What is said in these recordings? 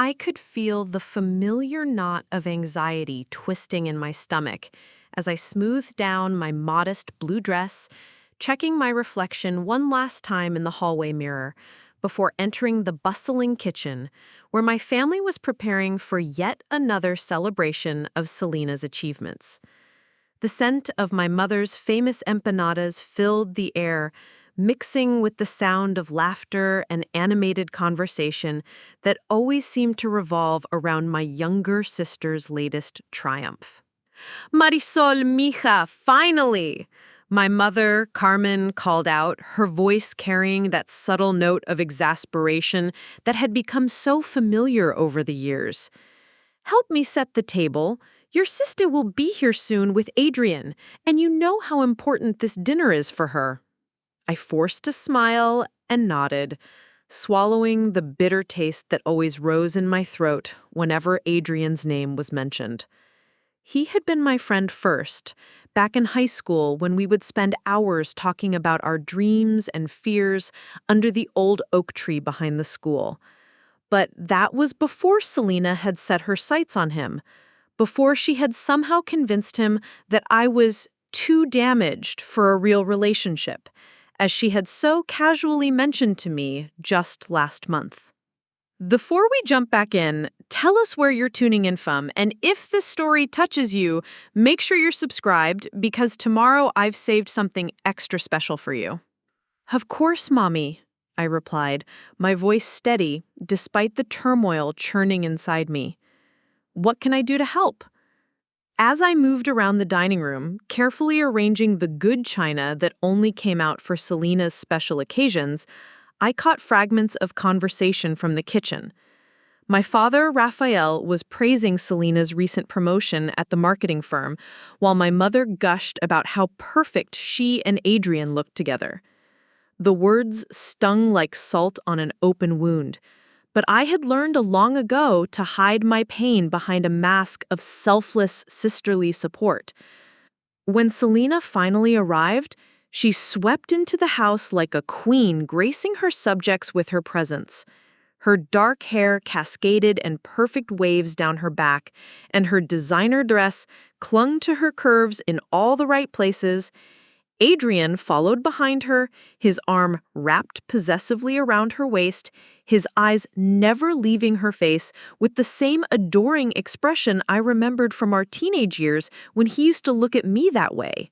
I could feel the familiar knot of anxiety twisting in my stomach as I smoothed down my modest blue dress, checking my reflection one last time in the hallway mirror before entering the bustling kitchen, where my family was preparing for yet another celebration of Selena's achievements. The scent of my mother's famous empanadas filled the air, mixing with the sound of laughter and animated conversation that always seemed to revolve around my younger sister's latest triumph. Marisol, mija, finally! My mother, Carmen, called out, her voice carrying that subtle note of exasperation that had become so familiar over the years. Help me set the table. Your sister will be here soon with Adrian, and you know how important this dinner is for her. I forced a smile and nodded, swallowing the bitter taste that always rose in my throat whenever Adrian's name was mentioned. He had been my friend first, back in high school when we would spend hours talking about our dreams and fears under the old oak tree behind the school. But that was before Selena had set her sights on him, before she had somehow convinced him that I was too damaged for a real relationship, as she had so casually mentioned to me just last month. Before we jump back in, tell us where you're tuning in from, and if this story touches you, make sure you're subscribed because tomorrow I've saved something extra special for you. Of course, Mommy, I replied, my voice steady despite the turmoil churning inside me. What can I do to help? As I moved around the dining room, carefully arranging the good china that only came out for Selena's special occasions, I caught fragments of conversation from the kitchen. My father, Raphael, was praising Selena's recent promotion at the marketing firm, while my mother gushed about how perfect she and Adrian looked together. The words stung like salt on an open wound, but I had learned long ago to hide my pain behind a mask of selfless sisterly support. When Selena finally arrived, she swept into the house like a queen, gracing her subjects with her presence. Her dark hair cascaded in perfect waves down her back, and her designer dress clung to her curves in all the right places. Adrian followed behind her, his arm wrapped possessively around her waist, his eyes never leaving her face, with the same adoring expression I remembered from our teenage years when he used to look at me that way.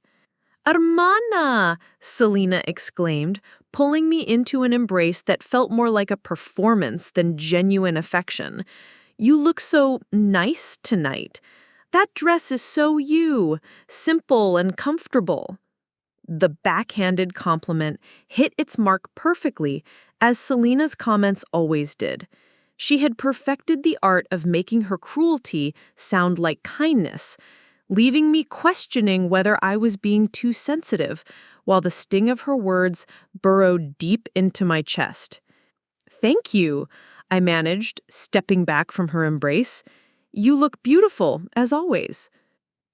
"Hermana!" Selena exclaimed, pulling me into an embrace that felt more like a performance than genuine affection. "You look so nice tonight. That dress is so you, simple and comfortable." The backhanded compliment hit its mark perfectly, as Selena's comments always did. She had perfected the art of making her cruelty sound like kindness, leaving me questioning whether I was being too sensitive, while the sting of her words burrowed deep into my chest. "Thank you," I managed, stepping back from her embrace. "You look beautiful, as always."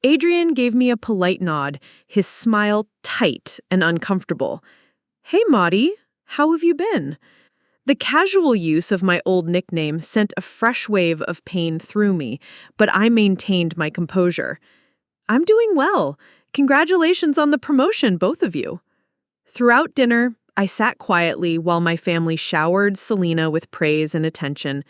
Adrian gave me a polite nod, his smile tight and uncomfortable. "Hey, Maudie, how have you been?" The casual use of my old nickname sent a fresh wave of pain through me, but I maintained my composure. "I'm doing well. Congratulations on the promotion, both of you." Throughout dinner, I sat quietly while my family showered Selena with praise and attention.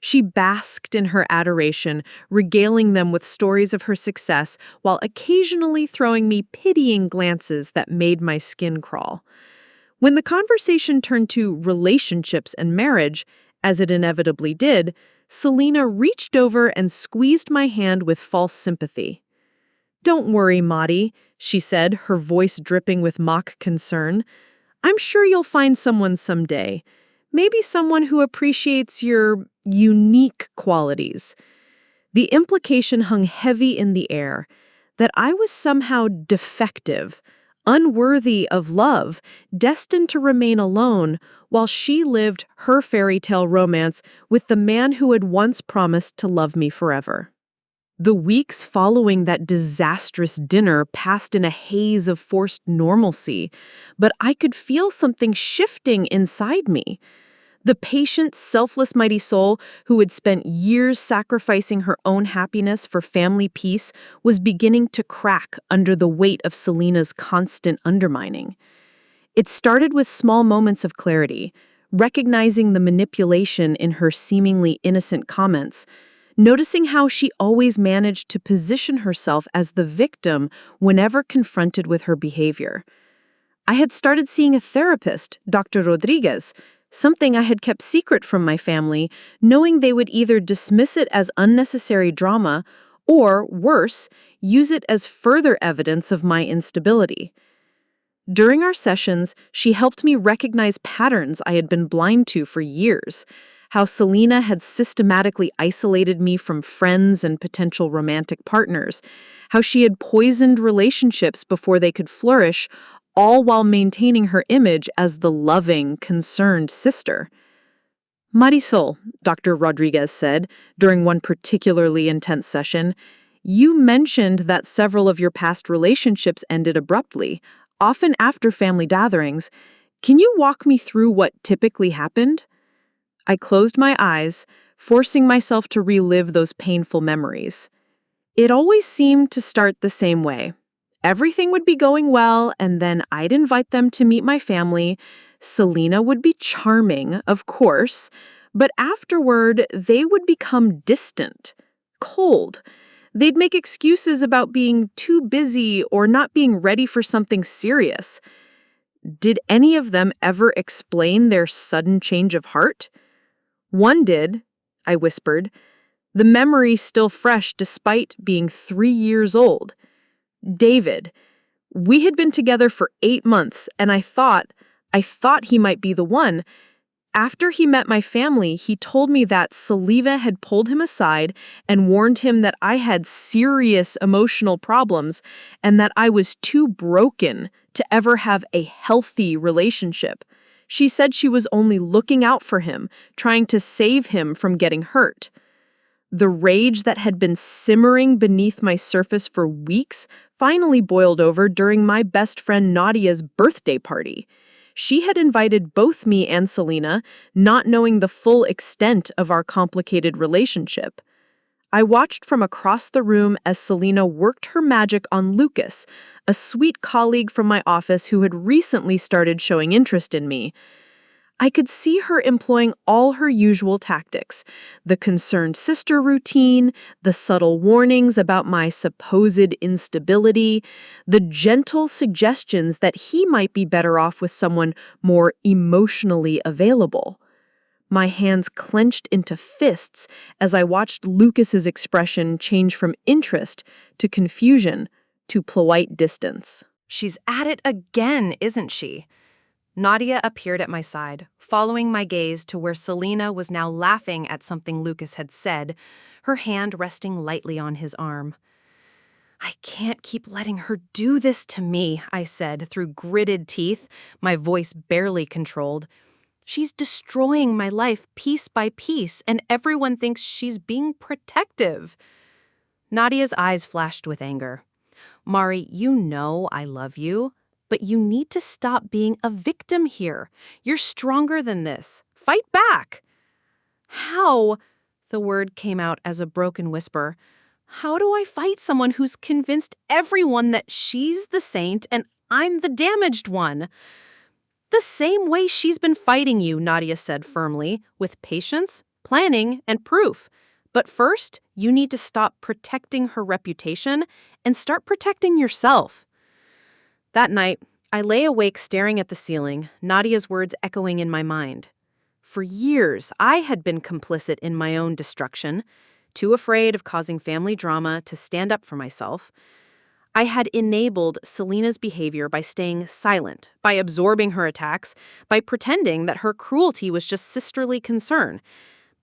She basked in her adoration, regaling them with stories of her success while occasionally throwing me pitying glances that made my skin crawl. When the conversation turned to relationships and marriage, as it inevitably did, Selena reached over and squeezed my hand with false sympathy. "Don't worry, Maudie," she said, her voice dripping with mock concern. "I'm sure you'll find someone someday. Maybe someone who appreciates your unique qualities." The implication hung heavy in the air, that I was somehow defective, unworthy of love, destined to remain alone, while she lived her fairy tale romance with the man who had once promised to love me forever. The weeks following that disastrous dinner passed in a haze of forced normalcy, but I could feel something shifting inside me. The patient, selfless Marisol, who had spent years sacrificing her own happiness for family peace, was beginning to crack under the weight of Selena's constant undermining. It started with small moments of clarity, recognizing the manipulation in her seemingly innocent comments, noticing how she always managed to position herself as the victim whenever confronted with her behavior. I had started seeing a therapist, Dr. Rodriguez, something I had kept secret from my family, knowing they would either dismiss it as unnecessary drama or, worse, use it as further evidence of my instability. During our sessions, she helped me recognize patterns I had been blind to for years, how Selena had systematically isolated me from friends and potential romantic partners, how she had poisoned relationships before they could flourish, all while maintaining her image as the loving, concerned sister. Marisol, Dr. Rodriguez said, during one particularly intense session, you mentioned that several of your past relationships ended abruptly, often after family gatherings. Can you walk me through what typically happened? I closed my eyes, forcing myself to relive those painful memories. It always seemed to start the same way. Everything would be going well, and then I'd invite them to meet my family. Selena would be charming, of course, but afterward, they would become distant, cold. They'd make excuses about being too busy or not being ready for something serious. Did any of them ever explain their sudden change of heart? One did, I whispered, the memory still fresh despite being 3 years old. David. We had been together for 8 months, and I thought he might be the one. After he met my family, he told me that Selena had pulled him aside and warned him that I had serious emotional problems and that I was too broken to ever have a healthy relationship. She said she was only looking out for him, trying to save him from getting hurt. The rage that had been simmering beneath my surface for weeks finally boiled over during my best friend Nadia's birthday party. She had invited both me and Selena, not knowing the full extent of our complicated relationship. I watched from across the room as Selena worked her magic on Lucas, a sweet colleague from my office who had recently started showing interest in me. I could see her employing all her usual tactics, the concerned sister routine, the subtle warnings about my supposed instability, the gentle suggestions that he might be better off with someone more emotionally available. My hands clenched into fists as I watched Lucas's expression change from interest to confusion to polite distance. She's at it again, isn't she? Nadia appeared at my side, following my gaze to where Selena was now laughing at something Lucas had said, her hand resting lightly on his arm. I can't keep letting her do this to me, I said through gritted teeth, my voice barely controlled. She's destroying my life piece by piece, and everyone thinks she's being protective. Nadia's eyes flashed with anger. Mari, you know I love you. But you need to stop being a victim here. You're stronger than this. Fight back. How? The word came out as a broken whisper. How do I fight someone who's convinced everyone that she's the saint and I'm the damaged one? The same way she's been fighting you, Nadia said firmly, with patience, planning, and proof. But first, you need to stop protecting her reputation and start protecting yourself. That night, I lay awake staring at the ceiling, Nadia's words echoing in my mind. For years, I had been complicit in my own destruction, too afraid of causing family drama to stand up for myself. I had enabled Selena's behavior by staying silent, by absorbing her attacks, by pretending that her cruelty was just sisterly concern.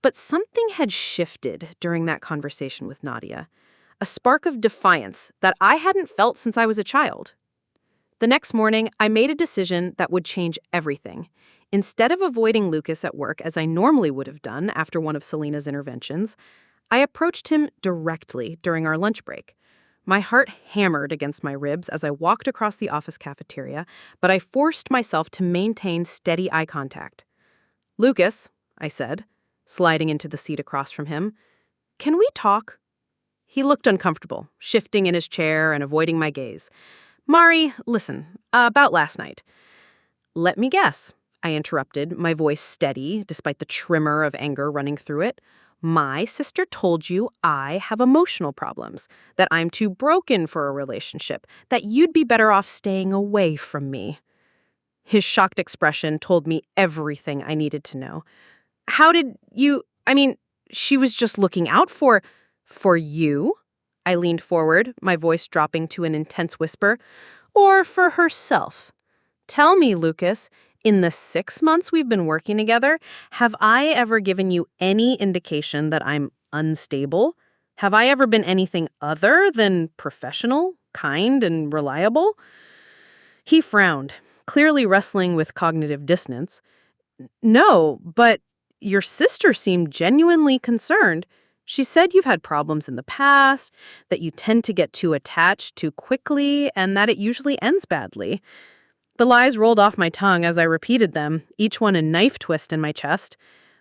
But something had shifted during that conversation with Nadia, a spark of defiance that I hadn't felt since I was a child. The next morning, I made a decision that would change everything. Instead of avoiding Lucas at work as I normally would have done after one of Selena's interventions, I approached him directly during our lunch break. My heart hammered against my ribs as I walked across the office cafeteria, but I forced myself to maintain steady eye contact. Lucas, I said, sliding into the seat across from him. "Can we talk?" He looked uncomfortable, shifting in his chair and avoiding my gaze. "Mari, listen, about last night." "Let me guess," I interrupted, my voice steady despite the tremor of anger running through it. "My sister told you I have emotional problems, that I'm too broken for a relationship, that you'd be better off staying away from me." His shocked expression told me everything I needed to know. "How did you, she was just looking out for you?" I leaned forward, my voice dropping to an intense whisper. "Or for herself? Tell me, Lucas, in the 6 months we've been working together, have I ever given you any indication that I'm unstable? Have I ever been anything other than professional, kind, and reliable?" He frowned, clearly wrestling with cognitive dissonance. "No, but your sister seemed genuinely concerned. She said you've had problems in the past, that you tend to get too attached too quickly, and that it usually ends badly." The lies rolled off my tongue as I repeated them, each one a knife twist in my chest.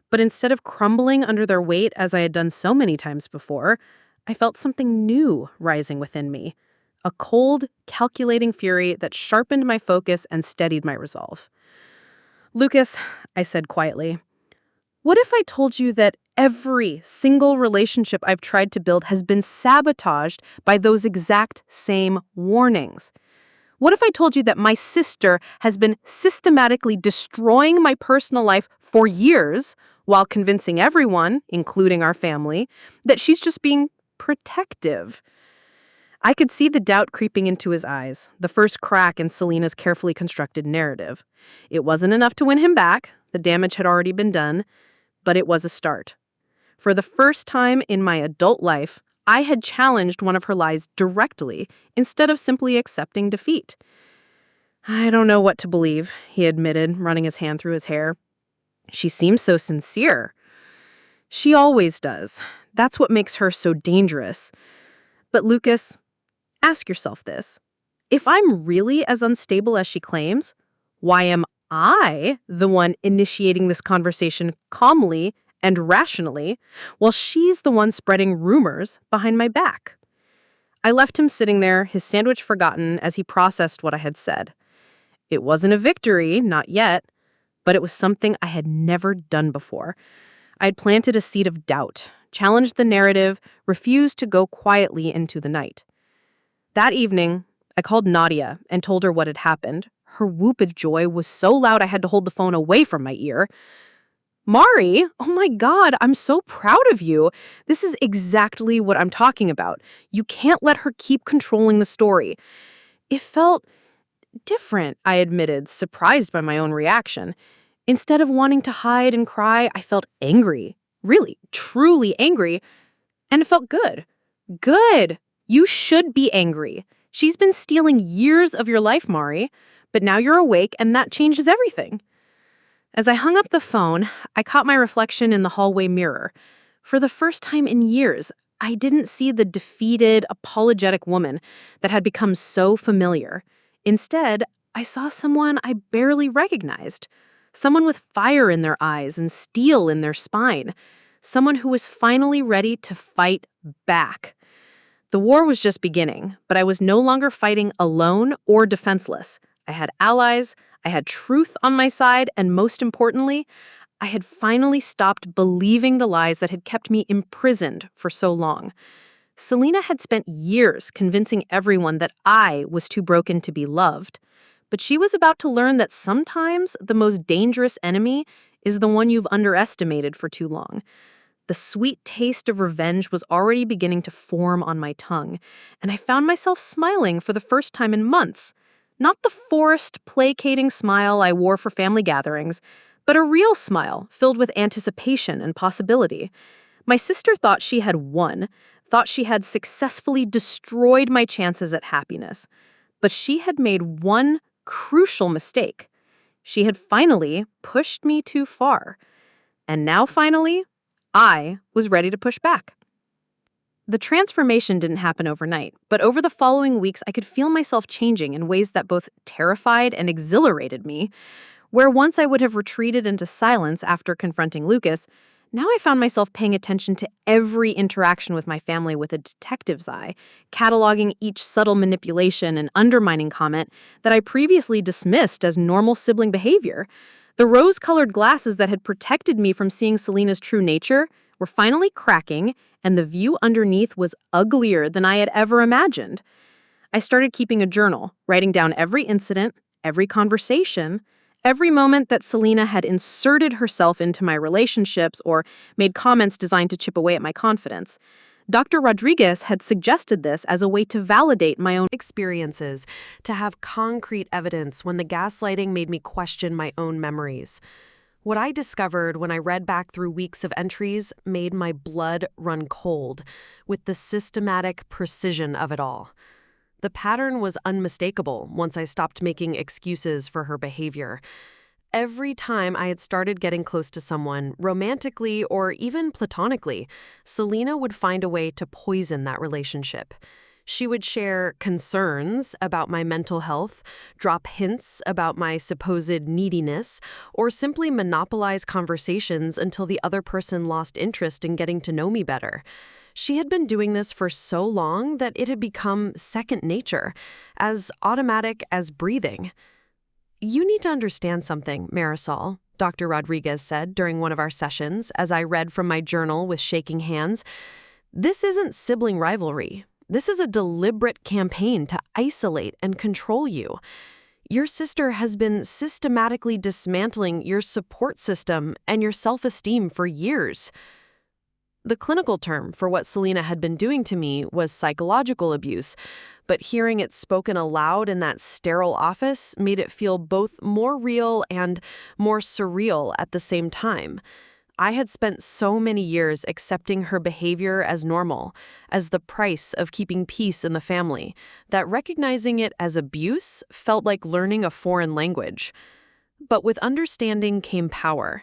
But instead of crumbling under their weight as I had done so many times before, I felt something new rising within me. A cold, calculating fury that sharpened my focus and steadied my resolve. "Lucas," I said quietly, "what if I told you that every single relationship I've tried to build has been sabotaged by those exact same warnings? What if I told you that my sister has been systematically destroying my personal life for years while convincing everyone, including our family, that she's just being protective?" I could see the doubt creeping into his eyes, the first crack in Selena's carefully constructed narrative. It wasn't enough to win him back. The damage had already been done, but it was a start. For the first time in my adult life, I had challenged one of her lies directly instead of simply accepting defeat. "I don't know what to believe," he admitted, running his hand through his hair. "She seems so sincere." "She always does. That's what makes her so dangerous. But Lucas, ask yourself this. If I'm really as unstable as she claims, why am I the one initiating this conversation calmly and rationally, while she's the one spreading rumors behind my back?" I left him sitting there, his sandwich forgotten, as he processed what I had said. It wasn't a victory, not yet, but it was something I had never done before. I had planted a seed of doubt, challenged the narrative, refused to go quietly into the night. That evening, I called Nadia and told her what had happened. Her whoop of joy was so loud I had to hold the phone away from my ear. "Mari, oh my God, I'm so proud of you. This is exactly what I'm talking about. You can't let her keep controlling the story." It felt different, I admitted, surprised by my own reaction. Instead of wanting to hide and cry, I felt angry. Really, truly angry. And it felt good. Good. You should be angry. She's been stealing years of your life, Mari. But now you're awake, and that changes everything. As I hung up the phone, I caught my reflection in the hallway mirror. For the first time in years, I didn't see the defeated, apologetic woman that had become so familiar. Instead, I saw someone I barely recognized. Someone with fire in their eyes and steel in their spine. Someone who was finally ready to fight back. The war was just beginning, but I was no longer fighting alone or defenseless. I had allies, I had truth on my side, and most importantly, I had finally stopped believing the lies that had kept me imprisoned for so long. Selena had spent years convincing everyone that I was too broken to be loved, but she was about to learn that sometimes the most dangerous enemy is the one you've underestimated for too long. The sweet taste of revenge was already beginning to form on my tongue, and I found myself smiling for the first time in months. Not the forced, placating smile I wore for family gatherings, but a real smile filled with anticipation and possibility. My sister thought she had won, thought she had successfully destroyed my chances at happiness. But she had made one crucial mistake. She had finally pushed me too far. And now finally, I was ready to push back. The transformation didn't happen overnight, but over the following weeks I could feel myself changing in ways that both terrified and exhilarated me. Where once I would have retreated into silence after confronting Lucas, now I found myself paying attention to every interaction with my family with a detective's eye, cataloging each subtle manipulation and undermining comment that I previously dismissed as normal sibling behavior. The rose-colored glasses that had protected me from seeing Selena's true nature were finally cracking, and the view underneath was uglier than I had ever imagined. I started keeping a journal, writing down every incident, every conversation, every moment that Selena had inserted herself into my relationships or made comments designed to chip away at my confidence. Dr. Rodriguez had suggested this as a way to validate my own Experiences, to have concrete evidence when the gaslighting made me question my own memories. What I discovered when I read back through weeks of entries made my blood run cold with the systematic precision of it all. The pattern was unmistakable once I stopped making excuses for her behavior. Every time I had started getting close to someone, romantically or even platonically, Selena would find a way to poison that relationship. She would share concerns about my mental health, drop hints about my supposed neediness, or simply monopolize conversations until the other person lost interest in getting to know me better. She had been doing this for so long that it had become second nature, as automatic as breathing. "You need to understand something, Marisol," Dr. Rodriguez said during one of our sessions as I read from my journal with shaking hands. "This isn't sibling rivalry. This is a deliberate campaign to isolate and control you. Your sister has been systematically dismantling your support system and your self-esteem for years." The clinical term for what Selena had been doing to me was psychological abuse, but hearing it spoken aloud in that sterile office made it feel both more real and more surreal at the same time. I had spent so many years accepting her behavior as normal, as the price of keeping peace in the family, that recognizing it as abuse felt like learning a foreign language. But with understanding came power.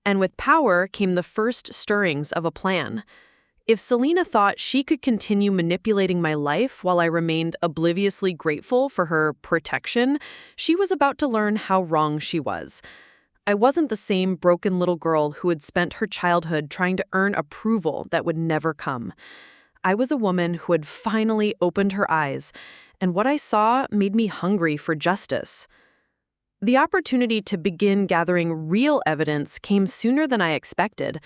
And with power came the first stirrings of a plan. If Selena thought she could continue manipulating my life while I remained obliviously grateful for her protection, she was about to learn how wrong she was. I wasn't the same broken little girl who had spent her childhood trying to earn approval that would never come. I was a woman who had finally opened her eyes, and what I saw made me hungry for justice. The opportunity to begin gathering real evidence came sooner than I expected.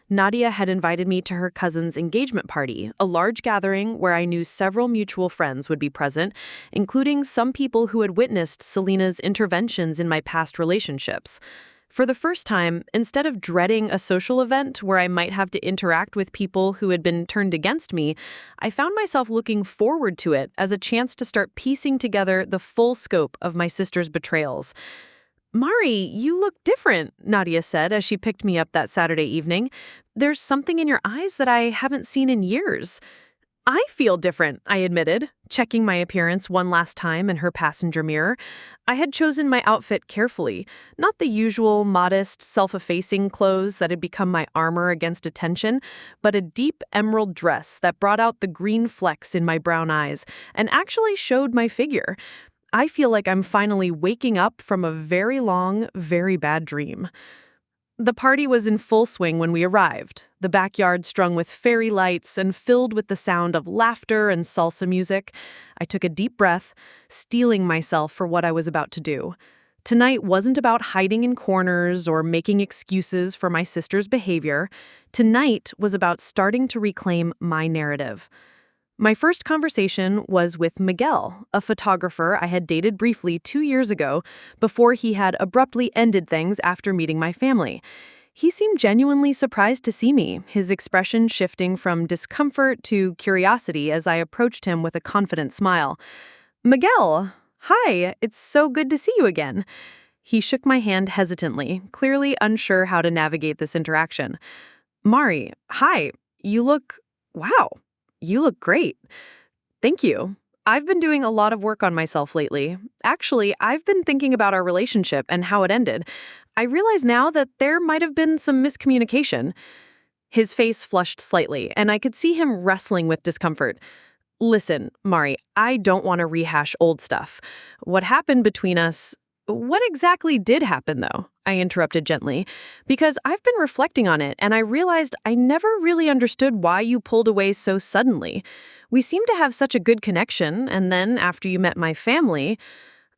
Nadia had invited me to her cousin's engagement party, a large gathering where I knew several mutual friends would be present, including some people who had witnessed Selena's interventions in my past relationships. For the first time, instead of dreading a social event where I might have to interact with people who had been turned against me, I found myself looking forward to it as a chance to start piecing together the full scope of my sister's betrayals. "Mari, you look different," Nadia said as she picked me up that Saturday evening. "There's something in your eyes that I haven't seen in years." "I feel different," I admitted, checking my appearance one last time in her passenger mirror. I had chosen my outfit carefully, not the usual modest, self-effacing clothes that had become my armor against attention, but a deep emerald dress that brought out the green flecks in my brown eyes and actually showed my figure. I feel like I'm finally waking up from a very long, very bad dream. The party was in full swing when we arrived, the backyard strung with fairy lights and filled with the sound of laughter and salsa music. I took a deep breath, steeling myself for what I was about to do. Tonight wasn't about hiding in corners or making excuses for my sister's behavior. Tonight was about starting to reclaim my narrative. My first conversation was with Miguel, a photographer I had dated briefly 2 years ago before he had abruptly ended things after meeting my family. He seemed genuinely surprised to see me, his expression shifting from discomfort to curiosity as I approached him with a confident smile. "Miguel, hi, it's so good to see you again." He shook my hand hesitantly, clearly unsure how to navigate this interaction. "Mari, hi, wow. You look great." "Thank you. I've been doing a lot of work on myself lately. Actually, I've been thinking about our relationship and how it ended. I realize now that there might have been some miscommunication." His face flushed slightly, and I could see him wrestling with discomfort. "Listen, Mari, I don't want to rehash old stuff. What happened between us, What exactly did happen, though? I interrupted gently, because I've been reflecting on it and I realized I never really understood why you pulled away so suddenly. We seemed to have such a good connection, and then after you met my family,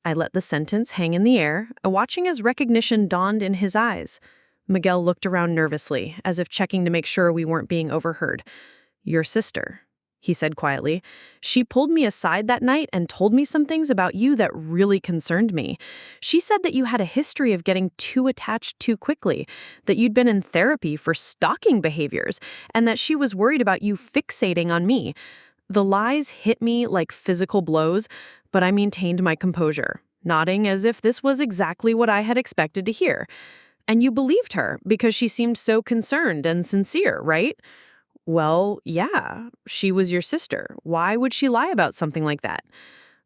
I let the sentence hang in the air, watching as recognition dawned in his eyes. Miguel looked around nervously, as if checking to make sure we weren't being overheard. Your sister, he said quietly. She pulled me aside that night and told me some things about you that really concerned me. She said that you had a history of getting too attached too quickly, that you'd been in therapy for stalking behaviors, and that she was worried about you fixating on me. The lies hit me like physical blows, but I maintained my composure, nodding as if this was exactly what I had expected to hear. And you believed her because she seemed so concerned and sincere, right? Well, yeah, she was your sister. Why would she lie about something like that?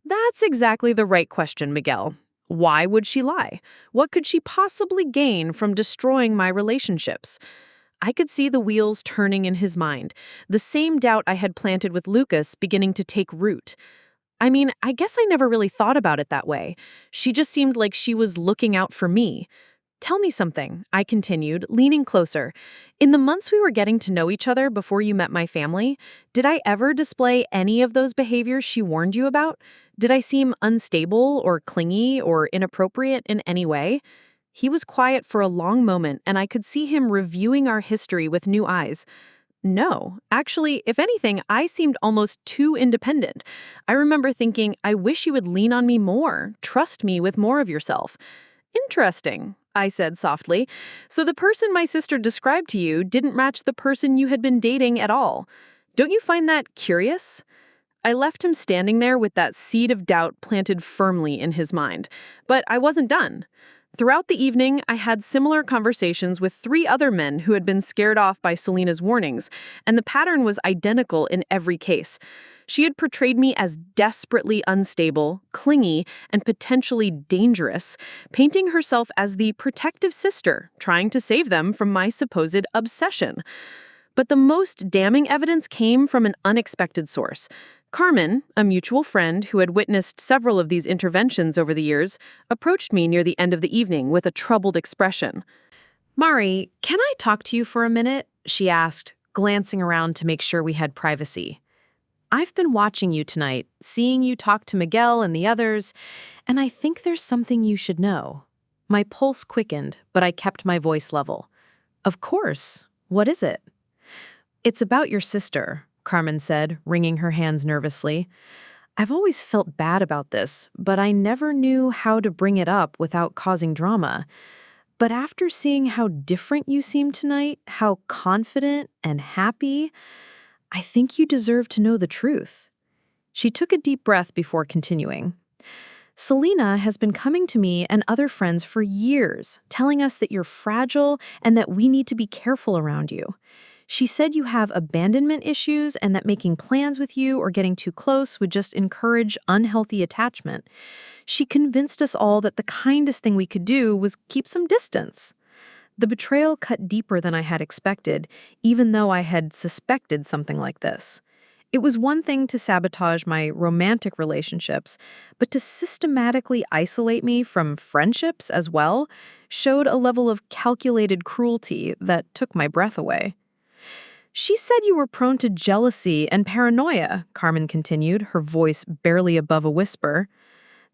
That's exactly the right question, Miguel. Why would she lie? What could she possibly gain from destroying my relationships? I could see the wheels turning in his mind, the same doubt I had planted with Lucas beginning to take root. I mean, I guess I never really thought about it that way. She just seemed like she was looking out for me. Tell me something, I continued, leaning closer. In the months we were getting to know each other before you met my family, did I ever display any of those behaviors she warned you about? Did I seem unstable or clingy or inappropriate in any way? He was quiet for a long moment, and I could see him reviewing our history with new eyes. No, actually, if anything, I seemed almost too independent. I remember thinking, I wish you would lean on me more, trust me with more of yourself. Interesting, I said softly. So the person my sister described to you didn't match the person you had been dating at all. Don't you find that curious? I left him standing there with that seed of doubt planted firmly in his mind. But I wasn't done. Throughout the evening, I had similar conversations with 3 other men who had been scared off by Selena's warnings, and the pattern was identical in every case. She had portrayed me as desperately unstable, clingy, and potentially dangerous, painting herself as the protective sister, trying to save them from my supposed obsession. But the most damning evidence came from an unexpected source. Carmen, a mutual friend who had witnessed several of these interventions over the years, approached me near the end of the evening with a troubled expression. Mari, can I talk to you for a minute? She asked, glancing around to make sure we had privacy. I've been watching you tonight, seeing you talk to Miguel and the others, and I think there's something you should know. My pulse quickened, but I kept my voice level. Of course. What is it? It's about your sister, Carmen said, wringing her hands nervously. I've always felt bad about this, but I never knew how to bring it up without causing drama. But after seeing how different you seem tonight, how confident and happy, I think you deserve to know the truth. She took a deep breath before continuing. Selena has been coming to me and other friends for years, telling us that you're fragile and that we need to be careful around you. She said you have abandonment issues and that making plans with you or getting too close would just encourage unhealthy attachment. She convinced us all that the kindest thing we could do was keep some distance. The betrayal cut deeper than I had expected, even though I had suspected something like this. It was one thing to sabotage my romantic relationships, but to systematically isolate me from friendships as well showed a level of calculated cruelty that took my breath away. She said you were prone to jealousy and paranoia, Carmen continued, her voice barely above a whisper.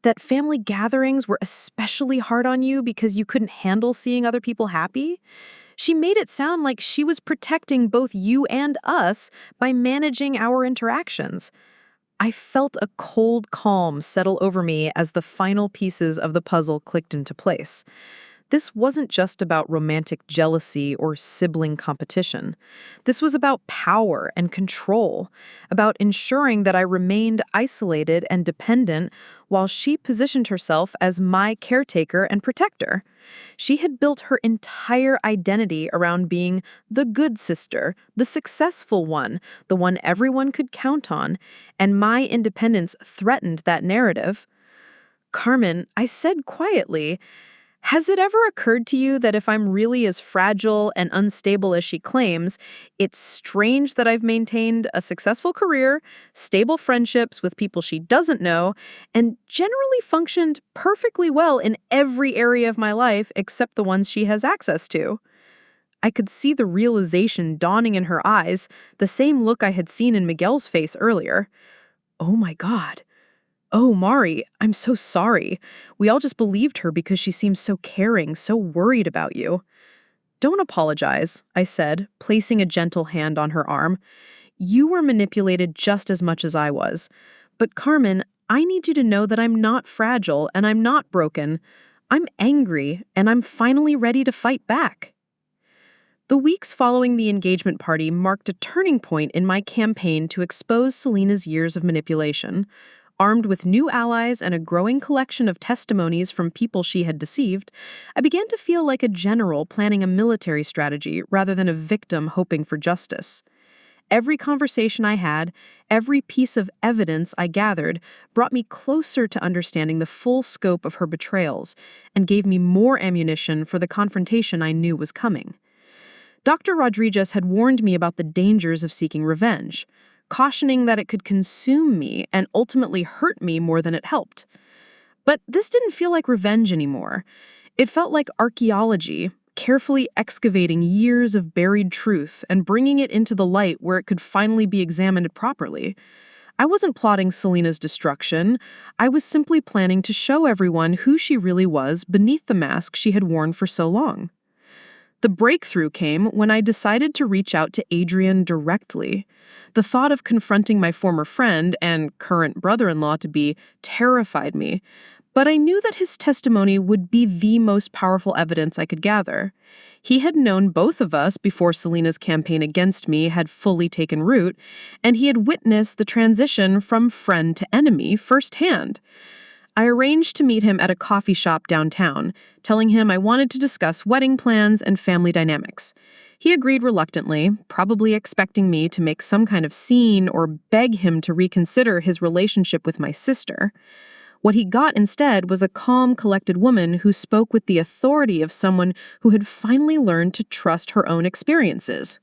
That family gatherings were especially hard on you because you couldn't handle seeing other people happy? She made it sound like she was protecting both you and us by managing our interactions. I felt a cold calm settle over me as the final pieces of the puzzle clicked into place. This wasn't just about romantic jealousy or sibling competition. This was about power and control, about ensuring that I remained isolated and dependent while she positioned herself as my caretaker and protector. She had built her entire identity around being the good sister, the successful one, the one everyone could count on, and my independence threatened that narrative. Carmen, I said quietly, Has it ever occurred to you that if I'm really as fragile and unstable as she claims, it's strange that I've maintained a successful career, stable friendships with people she doesn't know, and generally functioned perfectly well in every area of my life except the ones she has access to? I could see the realization dawning in her eyes, the same look I had seen in Miguel's face earlier. Oh my God. Oh, Mari, I'm so sorry. We all just believed her because she seems so caring, so worried about you. Don't apologize, I said, placing a gentle hand on her arm. You were manipulated just as much as I was. But Carmen, I need you to know that I'm not fragile and I'm not broken. I'm angry and I'm finally ready to fight back. The weeks following the engagement party marked a turning point in my campaign to expose Selena's years of manipulation. Armed with new allies and a growing collection of testimonies from people she had deceived, I began to feel like a general planning a military strategy rather than a victim hoping for justice. Every conversation I had, every piece of evidence I gathered, brought me closer to understanding the full scope of her betrayals and gave me more ammunition for the confrontation I knew was coming. Dr. Rodriguez had warned me about the dangers of seeking revenge, cautioning that it could consume me and ultimately hurt me more than it helped. But this didn't feel like revenge anymore. It felt like archaeology, carefully excavating years of buried truth and bringing it into the light where it could finally be examined properly. I wasn't plotting Selena's destruction. I was simply planning to show everyone who she really was beneath the mask she had worn for so long. The breakthrough came when I decided to reach out to Adrian directly. The thought of confronting my former friend and current brother-in-law-to-be terrified me, but I knew that his testimony would be the most powerful evidence I could gather. He had known both of us before Selena's campaign against me had fully taken root, and he had witnessed the transition from friend to enemy firsthand. I arranged to meet him at a coffee shop downtown, telling him I wanted to discuss wedding plans and family dynamics. He agreed reluctantly, probably expecting me to make some kind of scene or beg him to reconsider his relationship with my sister. What he got instead was a calm, collected woman who spoke with the authority of someone who had finally learned to trust her own experiences.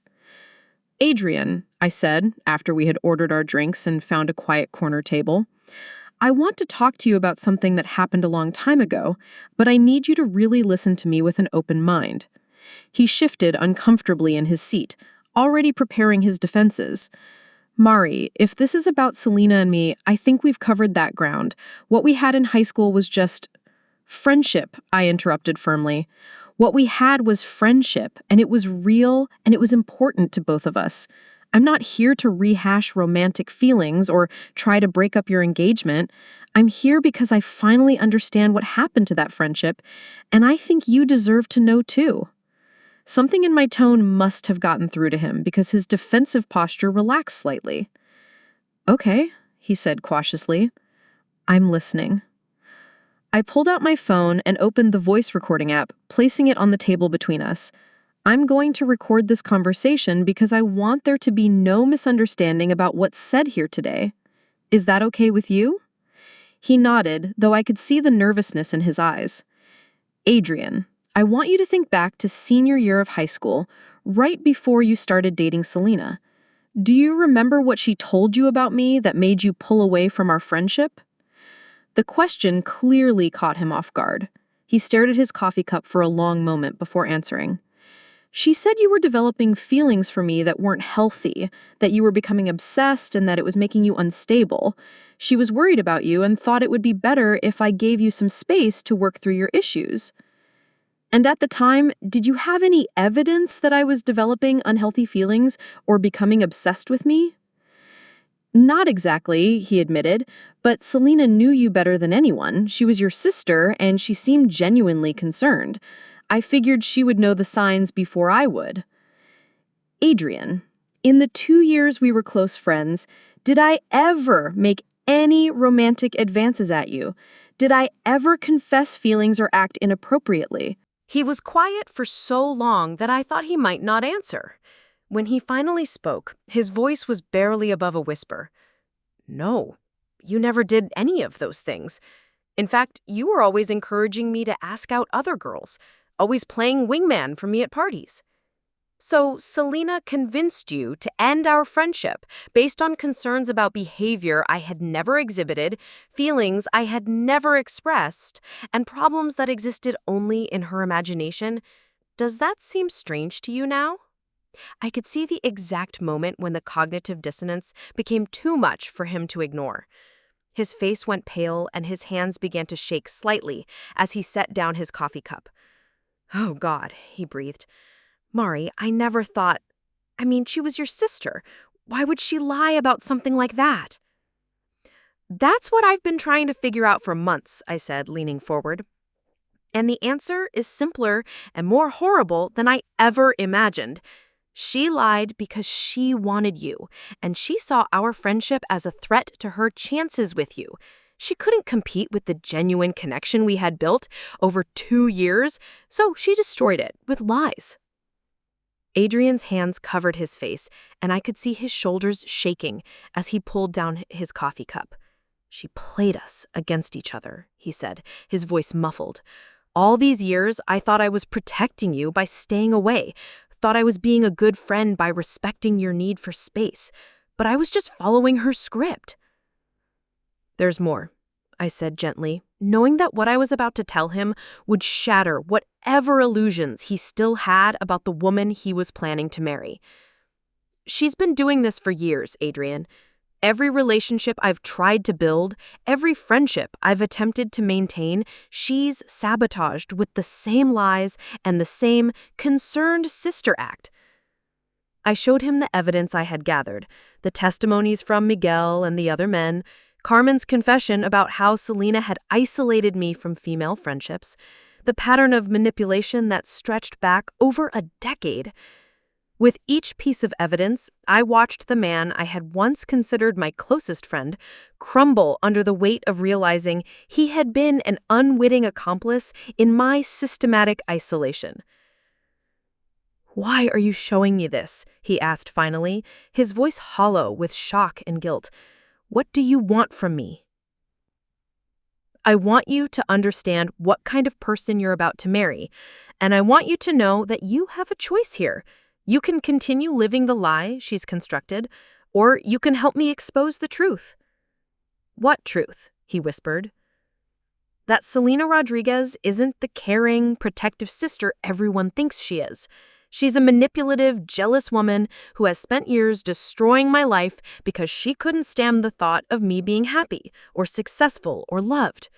Adrian, I said, after we had ordered our drinks and found a quiet corner table, I want to talk to you about something that happened a long time ago, but I need you to really listen to me with an open mind. He shifted uncomfortably in his seat, already preparing his defenses. Mari, if this is about Selena and me, I think we've covered that ground. What we had in high school was just friendship, I interrupted firmly. What we had was friendship, and it was real, and it was important to both of us. I'm not here to rehash romantic feelings or try to break up your engagement. I'm here because I finally understand what happened to that friendship, and I think you deserve to know too. Something in my tone must have gotten through to him because his defensive posture relaxed slightly. Okay, he said cautiously. I'm listening. I pulled out my phone and opened the voice recording app, placing it on the table between us. I'm going to record this conversation because I want there to be no misunderstanding about what's said here today. Is that okay with you? He nodded, though I could see the nervousness in his eyes. Adrian, I want you to think back to senior year of high school, right before you started dating Selena. Do you remember what she told you about me that made you pull away from our friendship? The question clearly caught him off guard. He stared at his coffee cup for a long moment before answering. She said you were developing feelings for me that weren't healthy, that you were becoming obsessed and that it was making you unstable. She was worried about you and thought it would be better if I gave you some space to work through your issues. And at the time, did you have any evidence that I was developing unhealthy feelings or becoming obsessed with me? Not exactly, he admitted, but Selena knew you better than anyone. She was your sister, and she seemed genuinely concerned. I figured she would know the signs before I would. Adrian, in the 2 years we were close friends, did I ever make any romantic advances at you? Did I ever confess feelings or act inappropriately? He was quiet for so long that I thought he might not answer. When he finally spoke, his voice was barely above a whisper. No, you never did any of those things. In fact, you were always encouraging me to ask out other girls, always playing wingman for me at parties. So, Selena convinced you to end our friendship based on concerns about behavior I had never exhibited, feelings I had never expressed, and problems that existed only in her imagination. Does that seem strange to you now? I could see the exact moment when the cognitive dissonance became too much for him to ignore. His face went pale and his hands began to shake slightly as he set down his coffee cup. "Oh, God," he breathed. "Mari, I never thought... she was your sister. Why would she lie about something like that?" "That's what I've been trying to figure out for months," I said, leaning forward. "And the answer is simpler and more horrible than I ever imagined. She lied because she wanted you, and she saw our friendship as a threat to her chances with you. She couldn't compete with the genuine connection we had built over 2 years, so she destroyed it with lies." Adrian's hands covered his face, and I could see his shoulders shaking as he pulled down his coffee cup. "She played us against each other," he said, his voice muffled. "All these years, I thought I was protecting you by staying away, thought I was being a good friend by respecting your need for space, but I was just following her script." "There's more," I said gently, knowing that what I was about to tell him would shatter whatever illusions he still had about the woman he was planning to marry. "She's been doing this for years, Adrian. Every relationship I've tried to build, every friendship I've attempted to maintain, she's sabotaged with the same lies and the same concerned sister act." I showed him the evidence I had gathered, the testimonies from Miguel and the other men, Carmen's confession about how Selena had isolated me from female friendships, the pattern of manipulation that stretched back over a decade. With each piece of evidence, I watched the man I had once considered my closest friend crumble under the weight of realizing he had been an unwitting accomplice in my systematic isolation. "Why are you showing me this?" he asked finally, his voice hollow with shock and guilt. "What do you want from me?" "I want you to understand what kind of person you're about to marry, and I want you to know that you have a choice here. You can continue living the lie she's constructed, or you can help me expose the truth." "What truth?" he whispered. "That Selena Rodriguez isn't the caring, protective sister everyone thinks she is. She's a manipulative, jealous woman who has spent years destroying my life because she couldn't stand the thought of me being happy, or successful, or loved.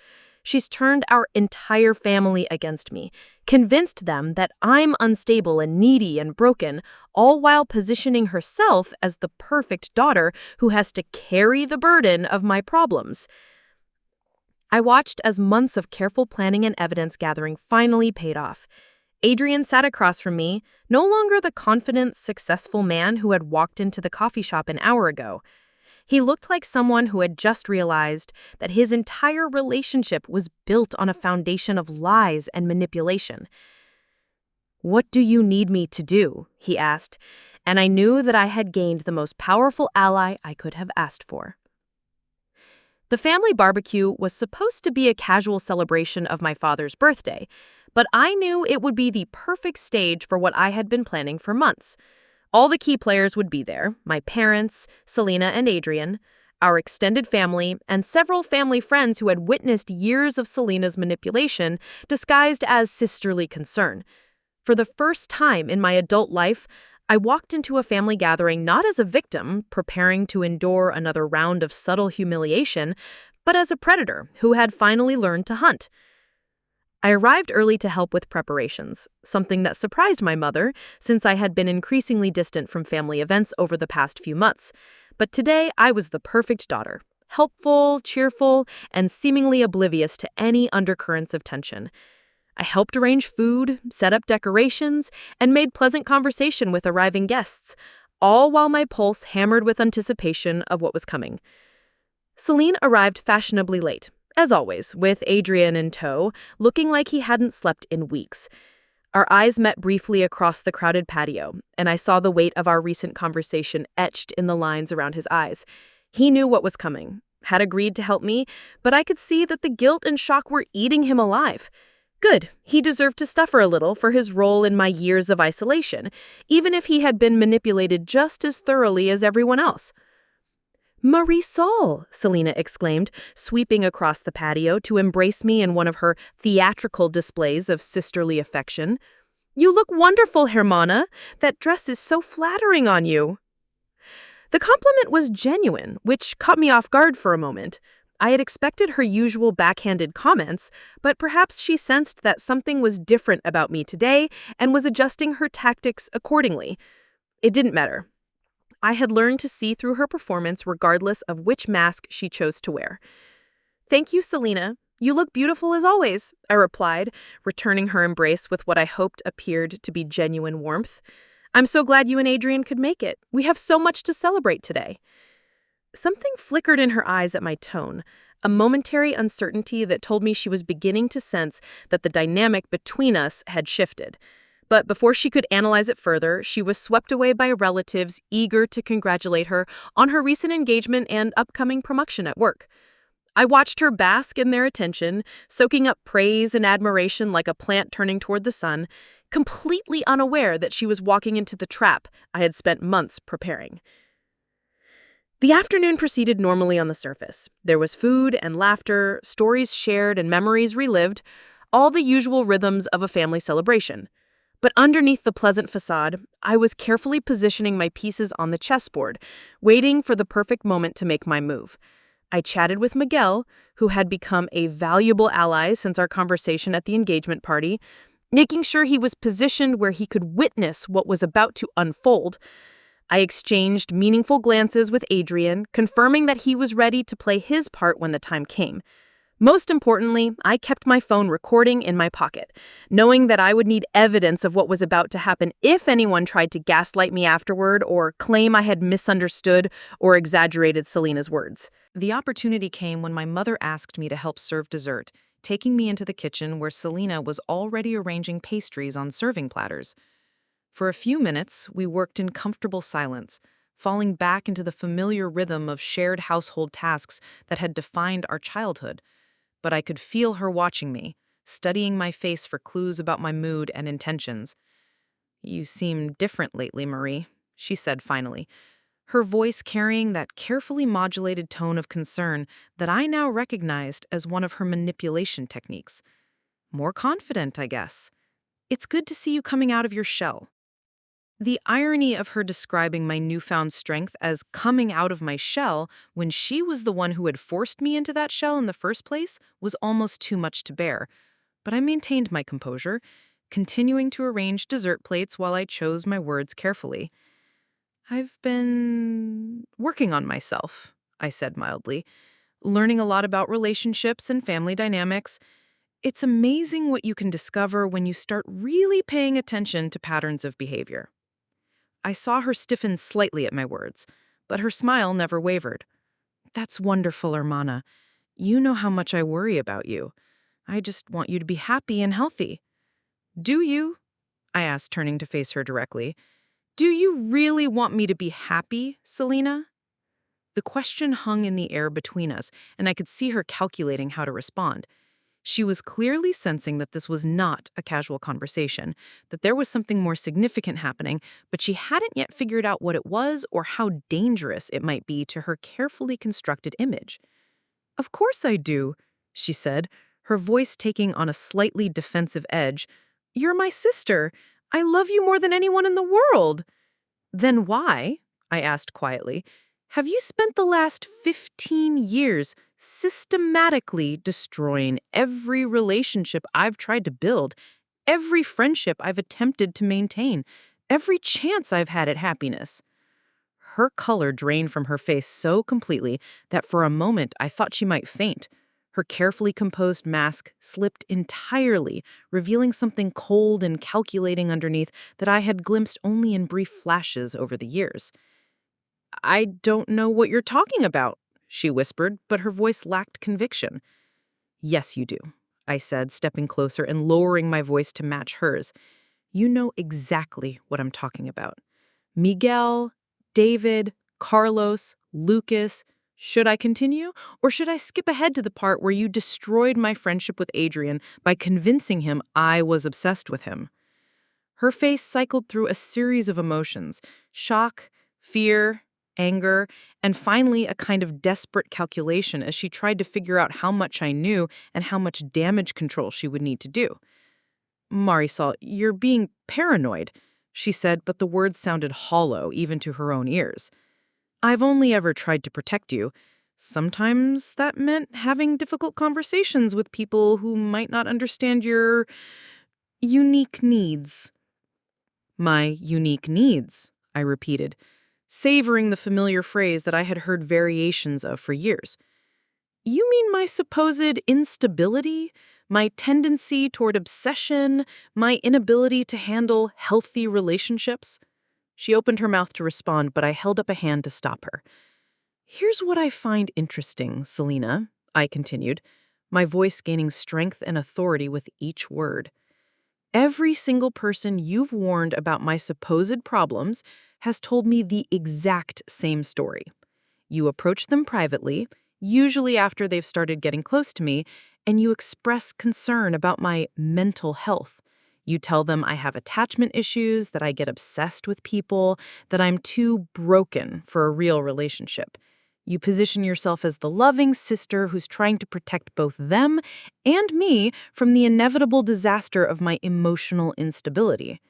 She's turned our entire family against me, convinced them that I'm unstable and needy and broken, all while positioning herself as the perfect daughter who has to carry the burden of my problems." I watched as months of careful planning and evidence gathering finally paid off. Adrian sat across from me, no longer the confident, successful man who had walked into the coffee shop an hour ago. He looked like someone who had just realized that his entire relationship was built on a foundation of lies and manipulation. "What do you need me to do?" he asked, and I knew that I had gained the most powerful ally I could have asked for. The family barbecue was supposed to be a casual celebration of my father's birthday, but I knew it would be the perfect stage for what I had been planning for months. All the key players would be there: my parents, Selena and Adrian, our extended family, and several family friends who had witnessed years of Selena's manipulation disguised as sisterly concern. For the first time in my adult life, I walked into a family gathering not as a victim, preparing to endure another round of subtle humiliation, but as a predator who had finally learned to hunt. I arrived early to help with preparations, something that surprised my mother since I had been increasingly distant from family events over the past few months. But today I was the perfect daughter, helpful, cheerful, and seemingly oblivious to any undercurrents of tension. I helped arrange food, set up decorations, and made pleasant conversation with arriving guests, all while my pulse hammered with anticipation of what was coming. Selena arrived fashionably late, as always, with Adrian in tow, looking like he hadn't slept in weeks. Our eyes met briefly across the crowded patio, and I saw the weight of our recent conversation etched in the lines around his eyes. He knew what was coming, had agreed to help me, but I could see that the guilt and shock were eating him alive. Good, he deserved to suffer a little for his role in my years of isolation, even if he had been manipulated just as thoroughly as everyone else. Marisol, Selena exclaimed, sweeping across the patio to embrace me in one of her theatrical displays of sisterly affection. You look wonderful, Hermana. That dress is so flattering on you. The compliment was genuine, which caught me off guard for a moment. I had expected her usual backhanded comments, but perhaps she sensed that something was different about me today and was adjusting her tactics accordingly. It didn't matter. I had learned to see through her performance regardless of which mask she chose to wear. Thank you, Selena. You look beautiful as always, I replied, returning her embrace with what I hoped appeared to be genuine warmth. I'm so glad you and Adrian could make it. We have so much to celebrate today. Something flickered in her eyes at my tone, a momentary uncertainty that told me she was beginning to sense that the dynamic between us had shifted. But before she could analyze it further, she was swept away by relatives eager to congratulate her on her recent engagement and upcoming promotion at work. I watched her bask in their attention, soaking up praise and admiration like a plant turning toward the sun, completely unaware that she was walking into the trap I had spent months preparing. The afternoon proceeded normally on the surface. There was food and laughter, stories shared and memories relived, all the usual rhythms of a family celebration. But underneath the pleasant facade, I was carefully positioning my pieces on the chessboard, waiting for the perfect moment to make my move. I chatted with Miguel, who had become a valuable ally since our conversation at the engagement party, making sure he was positioned where he could witness what was about to unfold. I exchanged meaningful glances with Adrian, confirming that he was ready to play his part when the time came. Most importantly, I kept my phone recording in my pocket, knowing that I would need evidence of what was about to happen if anyone tried to gaslight me afterward or claim I had misunderstood or exaggerated Selena's words. The opportunity came when my mother asked me to help serve dessert, taking me into the kitchen where Selena was already arranging pastries on serving platters. For a few minutes, we worked in comfortable silence, falling back into the familiar rhythm of shared household tasks that had defined our childhood. But I could feel her watching me, studying my face for clues about my mood and intentions. You seem different lately, Marie, she said finally, her voice carrying that carefully modulated tone of concern that I now recognized as one of her manipulation techniques. More confident, I guess. It's good to see you coming out of your shell. The irony of her describing my newfound strength as coming out of my shell when she was the one who had forced me into that shell in the first place was almost too much to bear. But I maintained my composure, continuing to arrange dessert plates while I chose my words carefully. I've been working on myself, I said mildly, learning a lot about relationships and family dynamics. It's amazing what you can discover when you start really paying attention to patterns of behavior. I saw her stiffen slightly at my words, but her smile never wavered. That's wonderful, Hermana. You know how much I worry about you. I just want you to be happy and healthy. Do you? I asked, turning to face her directly. Do you really want me to be happy, Selena? The question hung in the air between us, and I could see her calculating how to respond. She was clearly sensing that this was not a casual conversation, that there was something more significant happening, but she hadn't yet figured out what it was or how dangerous it might be to her carefully constructed image. Of course I do, she said, her voice taking on a slightly defensive edge. You're my sister. I love you more than anyone in the world. Then why, I asked quietly, have you spent the last 15 years systematically destroying every relationship I've tried to build, every friendship I've attempted to maintain, every chance I've had at happiness? Her color drained from her face so completely that for a moment I thought she might faint. Her carefully composed mask slipped entirely, revealing something cold and calculating underneath that I had glimpsed only in brief flashes over the years. I don't know what you're talking about, she whispered, but her voice lacked conviction. Yes, you do, I said, stepping closer and lowering my voice to match hers. You know exactly what I'm talking about. Miguel, David, Carlos, Lucas, Should I continue, or should I skip ahead to the part where you destroyed my friendship with Adrian by convincing him I was obsessed with him? Her face cycled through a series of emotions: shock, fear, anger, and finally a kind of desperate calculation as she tried to figure out how much I knew and how much damage control she would need to do. Marisol, you're being paranoid, she said, but the words sounded hollow even to her own ears. I've only ever tried to protect you. Sometimes that meant having difficult conversations with people who might not understand your unique needs. My unique needs, I repeated, savoring the familiar phrase that I had heard variations of for years. You mean my supposed instability, my tendency toward obsession, my inability to handle healthy relationships? She opened her mouth to respond, but I held up a hand to stop her. Here's what I find interesting, Selena, I continued, my voice gaining strength and authority with each word. Every single person you've warned about my supposed problems has told me the exact same story. You approach them privately, usually after they've started getting close to me, and you express concern about my mental health. You tell them I have attachment issues, that I get obsessed with people, that I'm too broken for a real relationship. You position yourself as the loving sister who's trying to protect both them and me from the inevitable disaster of my emotional instability.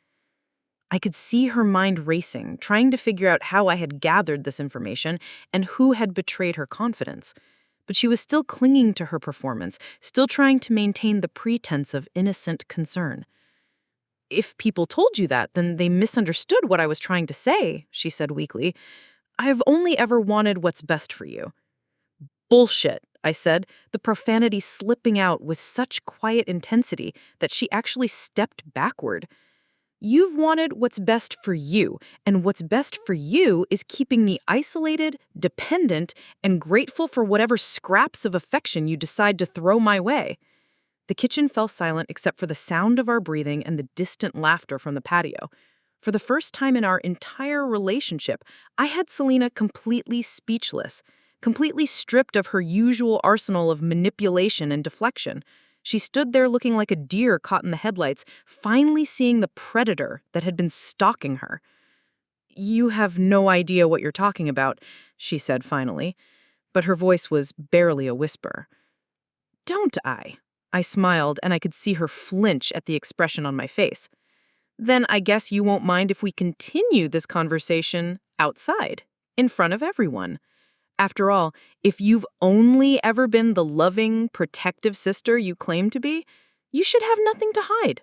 I could see her mind racing, trying to figure out how I had gathered this information and who had betrayed her confidence. But she was still clinging to her performance, still trying to maintain the pretense of innocent concern. If people told you that, then they misunderstood what I was trying to say, she said weakly. I've only ever wanted what's best for you. Bullshit, I said, the profanity slipping out with such quiet intensity that she actually stepped backward. You've wanted what's best for you, and what's best for you is keeping me isolated, dependent, and grateful for whatever scraps of affection you decide to throw my way. The kitchen fell silent except for the sound of our breathing and the distant laughter from the patio. For the first time in our entire relationship, I had Selena completely speechless, completely stripped of her usual arsenal of manipulation and deflection. She stood there looking like a deer caught in the headlights, finally seeing the predator that had been stalking her. You have no idea what you're talking about, she said finally, but her voice was barely a whisper. Don't I? I smiled, and I could see her flinch at the expression on my face. Then I guess you won't mind if we continue this conversation outside, in front of everyone. After all, if you've only ever been the loving, protective sister you claim to be, you should have nothing to hide.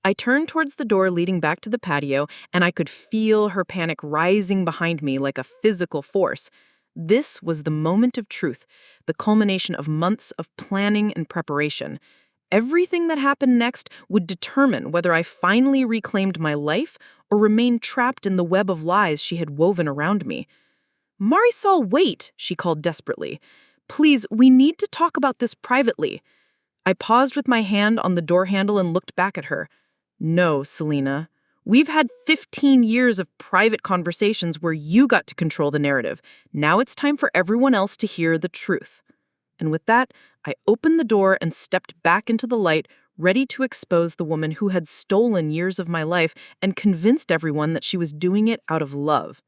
I turned towards the door leading back to the patio, and I could feel her panic rising behind me like a physical force. This was the moment of truth, the culmination of months of planning and preparation. Everything that happened next would determine whether I finally reclaimed my life or remained trapped in the web of lies she had woven around me. Marisol, wait, she called desperately. Please, we need to talk about this privately. I paused with my hand on the door handle and looked back at her. No, Selena. We've had 15 years of private conversations where you got to control the narrative. Now it's time for everyone else to hear the truth. And with that, I opened the door and stepped back into the light, ready to expose the woman who had stolen years of my life and convinced everyone that she was doing it out of love.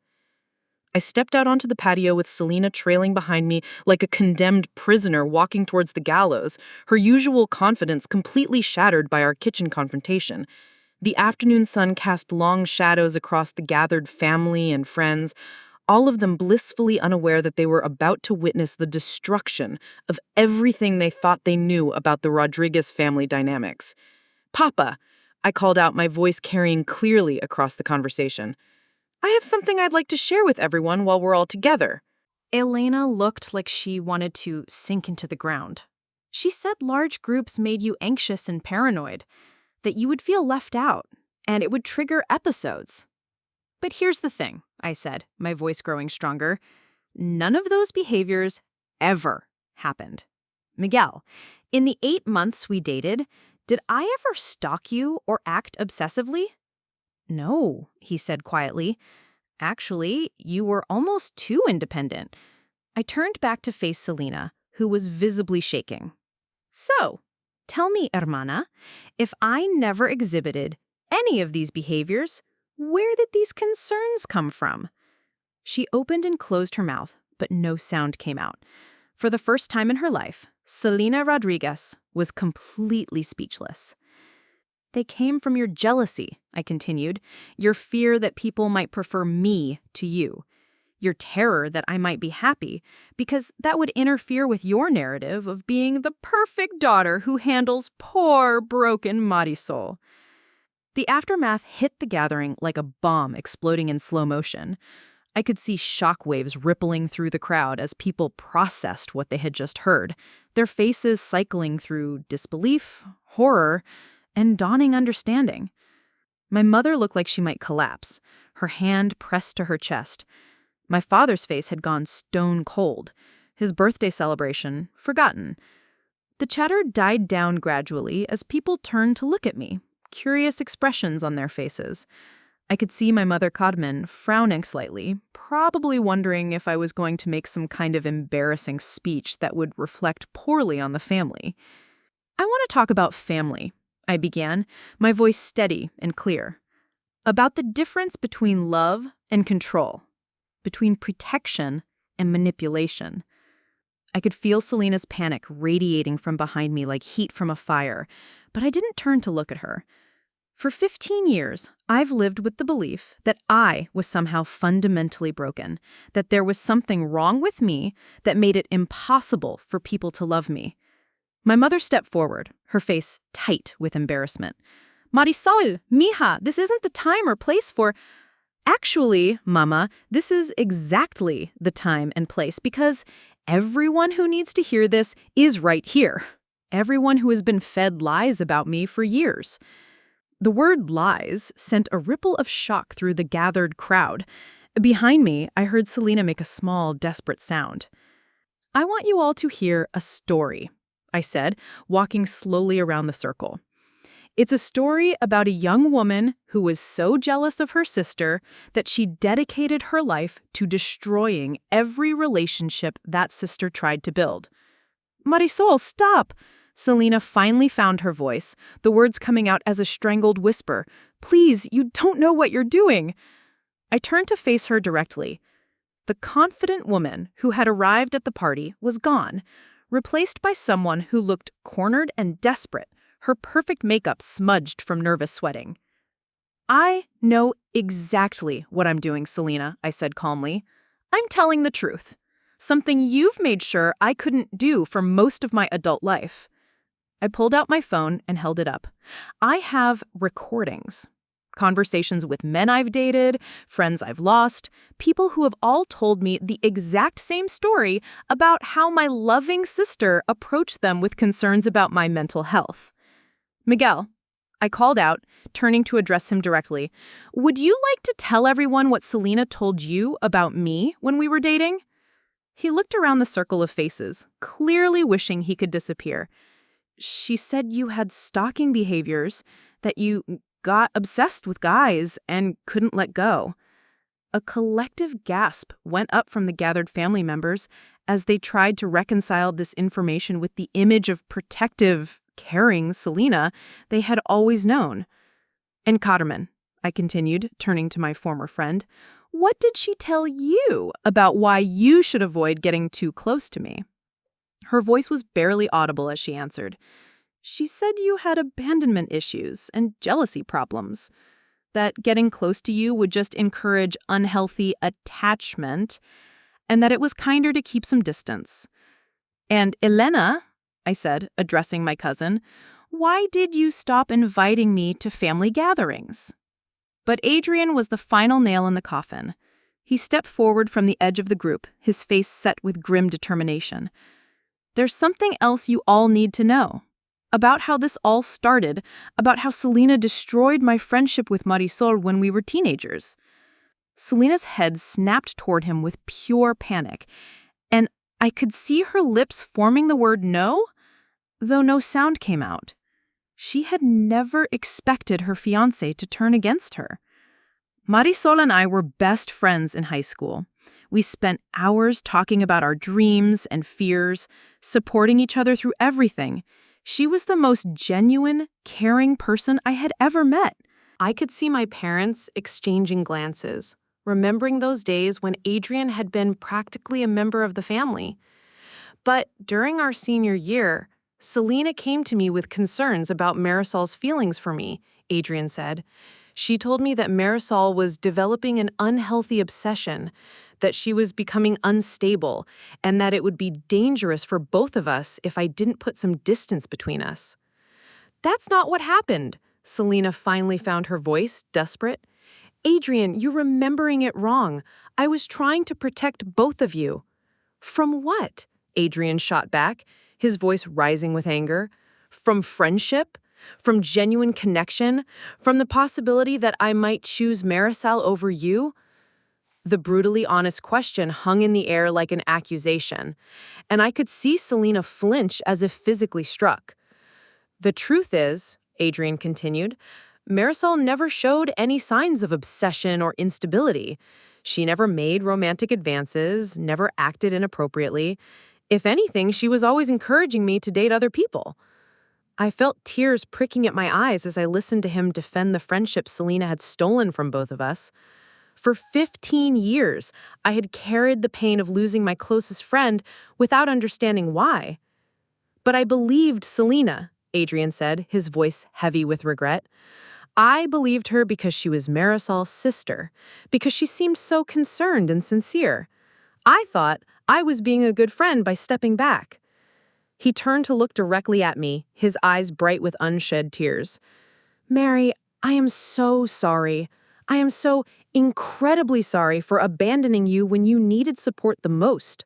I stepped out onto the patio with Selena trailing behind me like a condemned prisoner walking towards the gallows, her usual confidence completely shattered by our kitchen confrontation. The afternoon sun cast long shadows across the gathered family and friends, all of them blissfully unaware that they were about to witness the destruction of everything they thought they knew about the Rodriguez family dynamics. Papa, I called out, my voice carrying clearly across the conversation. I have something I'd like to share with everyone while we're all together. Elena looked like she wanted to sink into the ground. She said large groups made you anxious and paranoid, that you would feel left out, and it would trigger episodes. But here's the thing, I said, my voice growing stronger. None of those behaviors ever happened. Miguel, in the 8 months we dated, did I ever stalk you or act obsessively? No, he said quietly. Actually, you were almost too independent. I turned back to face Selena, who was visibly shaking. So, tell me, hermana, if I never exhibited any of these behaviors, where did these concerns come from? She opened and closed her mouth, but no sound came out. For the first time in her life, Selena Rodriguez was completely speechless. They came from your jealousy, I continued, your fear that people might prefer me to you, your terror that I might be happy, because that would interfere with your narrative of being the perfect daughter who handles poor, broken Marisol. The aftermath hit the gathering like a bomb exploding in slow motion. I could see shockwaves rippling through the crowd as people processed what they had just heard, their faces cycling through disbelief, horror, and dawning understanding. My mother looked like she might collapse, her hand pressed to her chest. My father's face had gone stone cold, his birthday celebration forgotten. The chatter died down gradually as people turned to look at me, curious expressions on their faces. I could see my mother Carmen frowning slightly, probably wondering if I was going to make some kind of embarrassing speech that would reflect poorly on the family. I want to talk about family, I began, my voice steady and clear. About the difference between love and control, between protection and manipulation. I could feel Selena's panic radiating from behind me like heat from a fire, but I didn't turn to look at her. For 15 years, I've lived with the belief that I was somehow fundamentally broken, that there was something wrong with me that made it impossible for people to love me. My mother stepped forward, her face tight with embarrassment. Marisol, mija, this isn't the time or place for... Actually, Mama, this is exactly the time and place because everyone who needs to hear this is right here. Everyone who has been fed lies about me for years. The word lies sent a ripple of shock through the gathered crowd. Behind me, I heard Selena make a small, desperate sound. I want you all to hear a story, I said, walking slowly around the circle. It's a story about a young woman who was so jealous of her sister that she dedicated her life to destroying every relationship that sister tried to build. Marisol, stop! Selena finally found her voice, the words coming out as a strangled whisper. Please, you don't know what you're doing. I turned to face her directly. The confident woman who had arrived at the party was gone, replaced by someone who looked cornered and desperate, her perfect makeup smudged from nervous sweating. I know exactly what I'm doing, Selena, I said calmly. I'm telling the truth. Something you've made sure I couldn't do for most of my adult life. I pulled out my phone and held it up. I have recordings. Conversations with men I've dated, friends I've lost, people who have all told me the exact same story about how my loving sister approached them with concerns about my mental health. Miguel, I called out, turning to address him directly, would you like to tell everyone what Selena told you about me when we were dating? He looked around the circle of faces, clearly wishing he could disappear. She said you had stalking behaviors, that you got obsessed with guys and couldn't let go. A collective gasp went up from the gathered family members as they tried to reconcile this information with the image of protective, caring Selena they had always known. And Carmen, I continued, turning to my former friend, what did she tell you about why you should avoid getting too close to me? Her voice was barely audible as she answered. She said you had abandonment issues and jealousy problems, that getting close to you would just encourage unhealthy attachment, and that it was kinder to keep some distance. And Elena, I said, addressing my cousin, why did you stop inviting me to family gatherings? But Adrian was the final nail in the coffin. He stepped forward from the edge of the group, his face set with grim determination. There's something else you all need to know. About how this all started, about how Selena destroyed my friendship with Marisol when we were teenagers. Selena's head snapped toward him with pure panic, and I could see her lips forming the word no, though no sound came out. She had never expected her fiancé to turn against her. Marisol and I were best friends in high school. We spent hours talking about our dreams and fears, supporting each other through everything. She was the most genuine, caring person I had ever met. I could see my parents exchanging glances, remembering those days when Adrian had been practically a member of the family. But during our senior year, Selena came to me with concerns about Marisol's feelings for me, Adrian said. She told me that Marisol was developing an unhealthy obsession, that she was becoming unstable, and that it would be dangerous for both of us if I didn't put some distance between us. That's not what happened. Selena finally found her voice, desperate. Adrian, you're remembering it wrong. I was trying to protect both of you. From what? Adrian shot back, his voice rising with anger. From friendship? From genuine connection? From the possibility that I might choose Marisol over you? The brutally honest question hung in the air like an accusation, and I could see Selena flinch as if physically struck. The truth is, Adrian continued, Marisol never showed any signs of obsession or instability. She never made romantic advances, never acted inappropriately. If anything, she was always encouraging me to date other people. I felt tears pricking at my eyes as I listened to him defend the friendship Selena had stolen from both of us. For 15 years, I had carried the pain of losing my closest friend without understanding why. But I believed Selena, Adrian said, his voice heavy with regret. I believed her because she was Marisol's sister, because she seemed so concerned and sincere. I thought I was being a good friend by stepping back. He turned to look directly at me, his eyes bright with unshed tears. Mary, I am so sorry. I am so incredibly sorry for abandoning you when you needed support the most.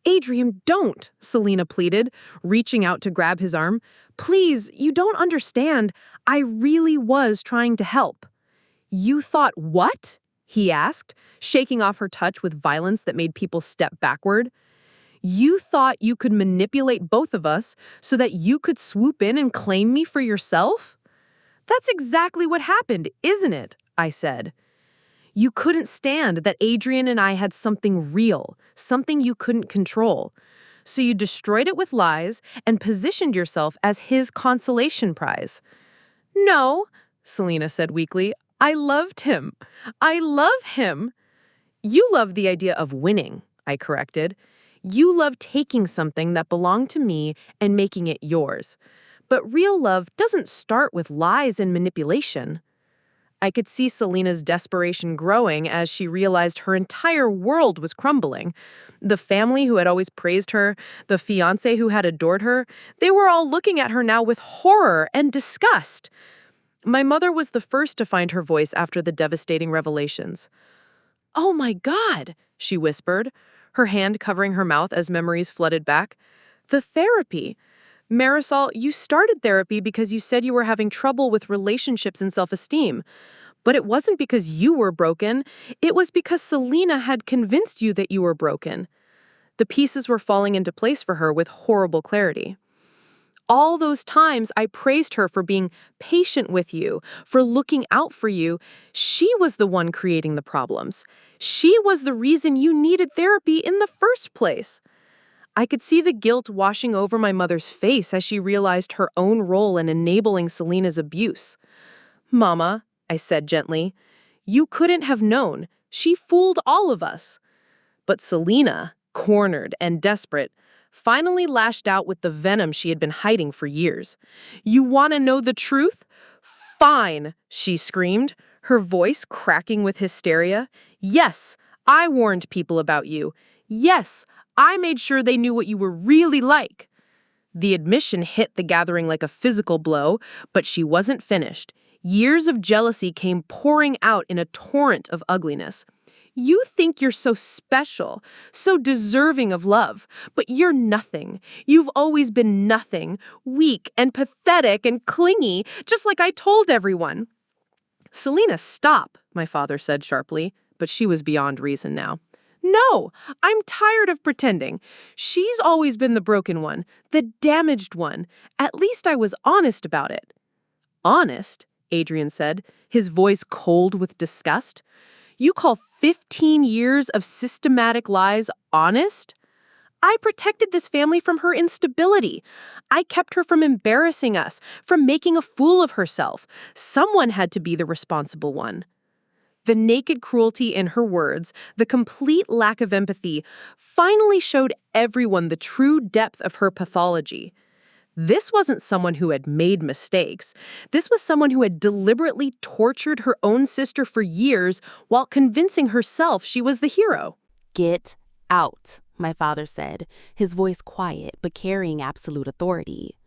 Adrian, don't, Selena pleaded, reaching out to grab his arm. Please, you don't understand. I really was trying to help. You thought what? He asked, shaking off her touch with violence that made people step backward. You thought you could manipulate both of us so that you could swoop in and claim me for yourself? That's exactly what happened, isn't it? I said. You couldn't stand that Adrian and I had something real, something you couldn't control. So you destroyed it with lies and positioned yourself as his consolation prize. No, Selena said weakly. I loved him. I love him. You love the idea of winning, I corrected. You love taking something that belonged to me and making it yours. But real love doesn't start with lies and manipulation. I could see Selena's desperation growing as she realized her entire world was crumbling. The family who had always praised her, the fiancé who had adored her, they were all looking at her now with horror and disgust. My mother was the first to find her voice after the devastating revelations. Oh my God, she whispered, her hand covering her mouth as memories flooded back. The therapy. Marisol, you started therapy because you said you were having trouble with relationships and self-esteem. But it wasn't because you were broken. It was because Selena had convinced you that you were broken. The pieces were falling into place for her with horrible clarity. All those times I praised her for being patient with you, for looking out for you. She was the one creating the problems. She was the reason you needed therapy in the first place. I could see the guilt washing over my mother's face as she realized her own role in enabling Selena's abuse. Mama, I said gently, you couldn't have known. She fooled all of us. But Selena, cornered and desperate, finally lashed out with the venom she had been hiding for years. You want to know the truth? Fine, she screamed, her voice cracking with hysteria. Yes, I warned people about you. Yes, I made sure they knew what you were really like. The admission hit the gathering like a physical blow, but she wasn't finished. Years of jealousy came pouring out in a torrent of ugliness. You think you're so special, so deserving of love, but you're nothing. You've always been nothing, weak and pathetic and clingy, just like I told everyone. Selena, stop, my father said sharply, but she was beyond reason now. No, I'm tired of pretending. She's always been the broken one, the damaged one. At least I was honest about it. Honest? Adrian said, his voice cold with disgust. You call 15 years of systematic lies honest? I protected this family from her instability. I kept her from embarrassing us, from making a fool of herself. Someone had to be the responsible one. The naked cruelty in her words, the complete lack of empathy, finally showed everyone the true depth of her pathology. This wasn't someone who had made mistakes. This was someone who had deliberately tortured her own sister for years while convincing herself she was the hero. Get out, my father said, his voice quiet but carrying absolute authority.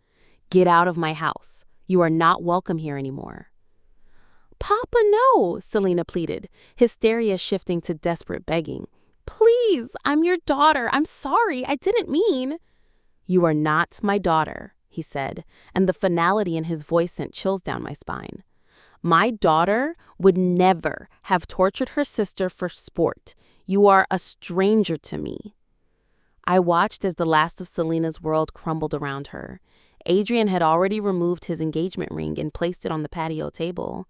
Get out of my house. You are not welcome here anymore. Papa, no, Selena pleaded, hysteria shifting to desperate begging. Please, I'm your daughter. I'm sorry. I didn't mean. You are not my daughter, he said, and the finality in his voice sent chills down my spine. My daughter would never have tortured her sister for sport. You are a stranger to me. I watched as the last of Selena's world crumbled around her. Adrian had already removed his engagement ring and placed it on the patio table.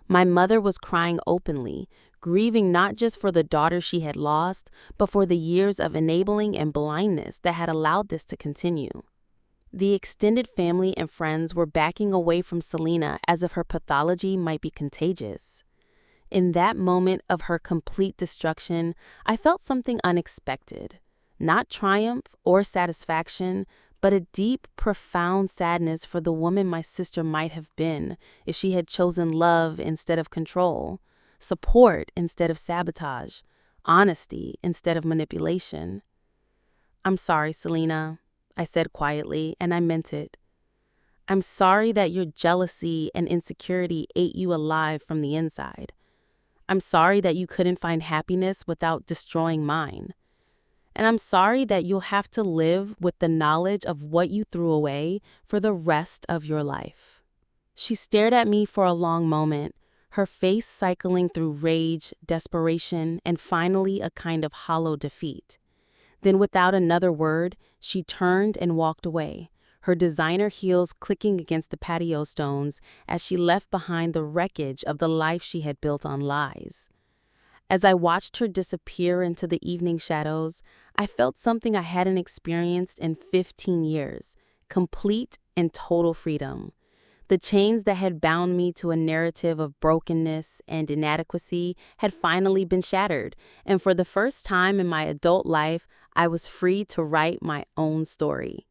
My mother was crying openly, grieving not just for the daughter she had lost, but for the years of enabling and blindness that had allowed this to continue. The extended family and friends were backing away from Selena as if her pathology might be contagious. In that moment of her complete destruction, I felt something unexpected. Not triumph or satisfaction, but a deep, profound sadness for the woman my sister might have been if she had chosen love instead of control, support instead of sabotage, honesty instead of manipulation. I'm sorry, Selena, I said quietly, and I meant it. I'm sorry that your jealousy and insecurity ate you alive from the inside. I'm sorry that you couldn't find happiness without destroying mine. And I'm sorry that you'll have to live with the knowledge of what you threw away for the rest of your life. She stared at me for a long moment, her face cycling through rage, desperation, and finally a kind of hollow defeat. Then without another word, she turned and walked away, her designer heels clicking against the patio stones as she left behind the wreckage of the life she had built on lies. As I watched her disappear into the evening shadows, I felt something I hadn't experienced in 15 years, complete and total freedom. The chains that had bound me to a narrative of brokenness and inadequacy had finally been shattered, and for the first time in my adult life, I was free to write my own story.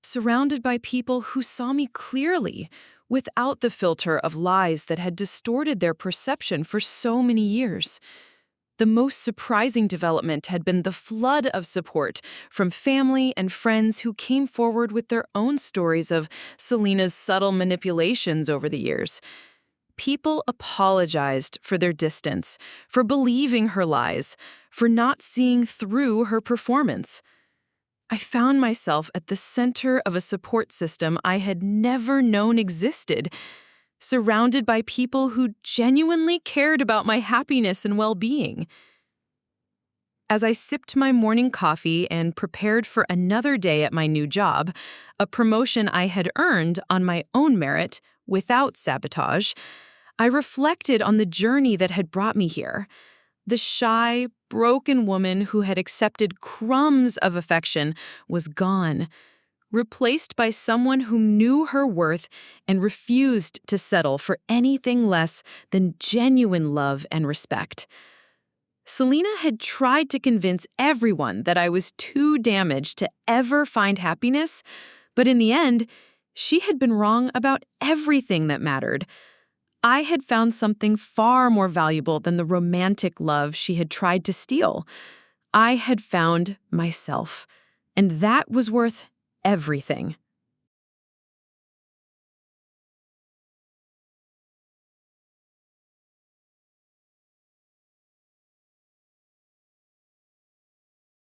Surrounded by people who saw me clearly, without the filter of lies that had distorted their perception for so many years. The most surprising development had been the flood of support from family and friends who came forward with their own stories of Selena's subtle manipulations over the years. People apologized for their distance, for believing her lies, for not seeing through her performance. I found myself at the center of a support system I had never known existed, surrounded by people who genuinely cared about my happiness and well-being. As I sipped my morning coffee and prepared for another day at my new job, a promotion I had earned on my own merit without sabotage, I reflected on the journey that had brought me here. The shy, broken woman who had accepted crumbs of affection was gone, replaced by someone who knew her worth and refused to settle for anything less than genuine love and respect. Selena had tried to convince everyone that I was too damaged to ever find happiness, but in the end, she had been wrong about everything that mattered. I had found something far more valuable than the romantic love she had tried to steal. I had found myself, and that was worth everything.